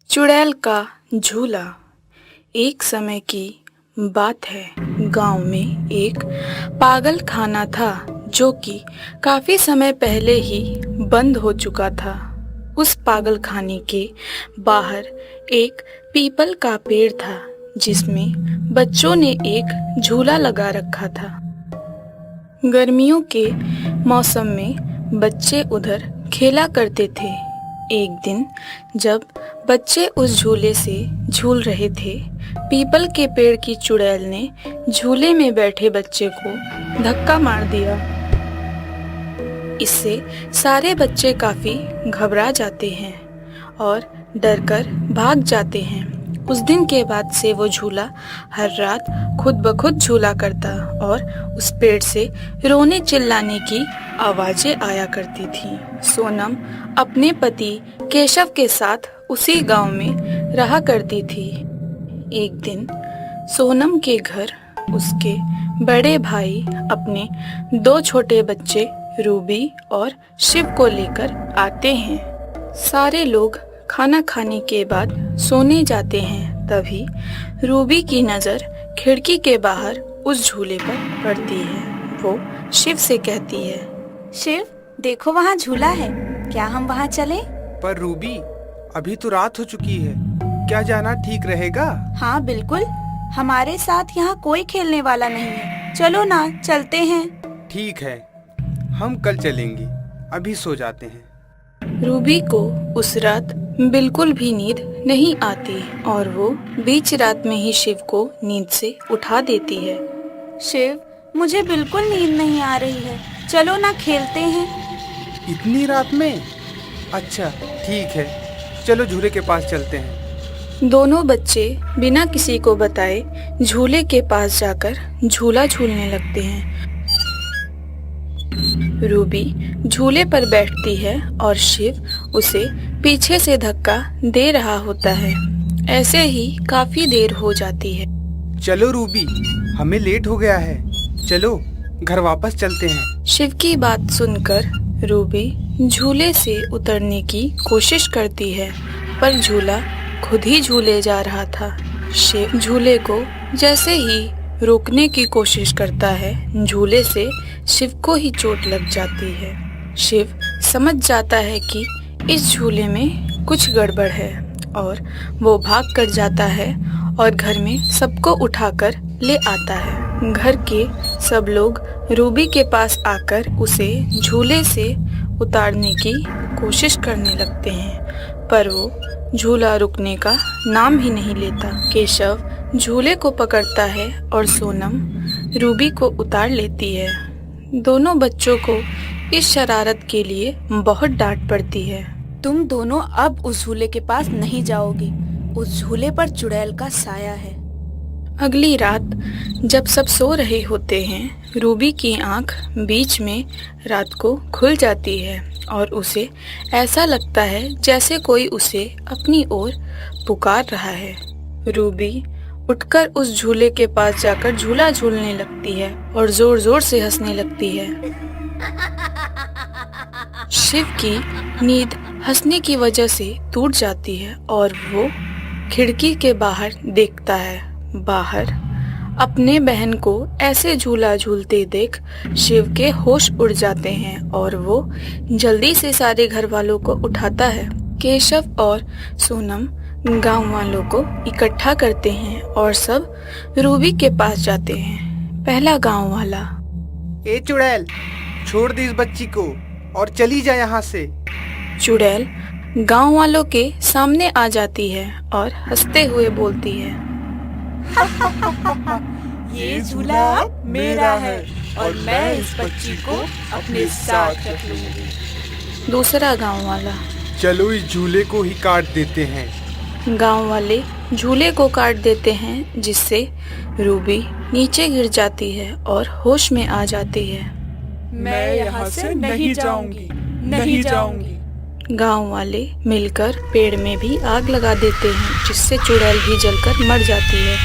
चुड़ैल का झूला। एक समय की बात है। गांव में एक पागल खाना था जो कि काफी समय पहले ही बंद हो चुका था। उस पागल खाने के बाहर एक पीपल का पेड़ था जिसमें बच्चों ने एक झूला लगा रखा था। गर्मियों के मौसम में बच्चे उधर खेला करते थे। एक दिन जब बच्चे उस झूले से झूल रहे थे, पीपल के पेड़ की चुड़ैल ने झूले में बैठे बच्चे को धक्का मार दिया। इससे सारे बच्चे काफी घबरा जाते हैं और डरकर भाग जाते हैं। उस दिन के बाद से वो झूला हर रात खुद ब खुद झूला करता और उस पेड़ से रोने चिल्लाने की आवाजें आया करती थी। सोनम अपने पति केशव के साथ उसी गांव में रहा करती थी। एक दिन सोनम के घर उसके बड़े भाई अपने दो छोटे बच्चे रूबी और शिव को लेकर आते हैं। सारे लोग खाना खाने के बाद सोने जाते हैं। तभी रूबी की नजर खिड़की के बाहर उस झूले पर पड़ती है। वो शिव से कहती है, शिव, देखो वहाँ झूला है, क्या हम वहाँ चलें? पर रूबी, अभी तो रात हो चुकी है, क्या जाना ठीक रहेगा? हाँ बिल्कुल, हमारे साथ यहाँ कोई खेलने वाला नहीं है, चलो ना चलते हैं। ठीक है, हम कल चलेंगे, अभी सो जाते हैं। रूबी को उस रात बिल्कुल भी नींद नहीं आती और वो बीच रात में ही शिव को नींद से उठा देती है। शिव, मुझे बिल्कुल नींद नहीं आ रही है, चलो ना खेलते हैं। इतनी रात में? अच्छा ठीक है, चलो झूले के पास चलते हैं। दोनों बच्चे बिना किसी को बताए झूले के पास जाकर झूला झूलने लगते हैं। रूबी झूले पर बैठती है और शिव उसे पीछे से धक्का दे रहा होता है। ऐसे ही काफी देर हो जाती है। चलो रूबी, हमें लेट हो गया है, चलो घर वापस चलते हैं। शिव की बात सुनकर रूबी झूले से उतरने की कोशिश करती है, पर झूला खुद ही झूले जा रहा था। शिव झूले को जैसे ही रोकने की कोशिश करता है, झूले से शिव को ही चोट लग जाती है। शिव समझ जाता है कि इस झूले में कुछ गड़बड़ है और वो भाग कर जाता है और घर में सबको उठाकर ले आता है। घर के सब लोग रूबी के पास आकर उसे झूले से उतारने की कोशिश करने लगते हैं, पर वो झूला रुकने का नाम ही नहीं लेता। केशव झूले को पकड़ता है और सोनम रूबी को उतार लेती है। दोनों बच्चों को इस शरारत के लिए बहुत डांट पड़ती है। तुम दोनों अब उस झूले के पास नहीं जाओगे, उस झूले पर चुड़ैल का साया है। अगली रात जब सब सो रहे होते हैं, रूबी की आंख बीच में रात को खुल जाती है और उसे ऐसा लगता है जैसे कोई उसे अपनी ओर पुकार रहा है। रूबी उठकर उस झूले के पास जाकर झूला झूलने लगती है और जोर जोर से हंसने लगती है। शिव की नींद हंसने की वजह से टूट जाती है और वो खिड़की के बाहर देखता है। बाहर अपने बहन को ऐसे झूला झूलते देख शिव के होश उड़ जाते हैं और वो जल्दी से सारे घर वालों को उठाता है। केशव और सोनम गांव वालों को इकट्ठा करते हैं और सब रूबी के पास जाते हैं। पहला गांव वाला, ए चुड़ैल, छोड़ दे इस बच्ची को और चली जा यहाँ से। चुड़ैल गांव वालों के सामने आ जाती है और हंसते हुए बोलती है, ये झूला मेरा है और मैं इस बच्ची को अपने साथ रख लूंगी। दूसरा गांव वाला, चलो इस झूले को ही काट देते हैं। गांव वाले झूले को काट देते हैं जिससे रूबी नीचे गिर जाती है और होश में आ जाती है। मैं यहाँ से नहीं जाऊंगी, नहीं जाऊंगी। गांव वाले मिलकर पेड़ में भी आग लगा देते हैं जिससे चुड़ैल भी जलकर मर जाती है।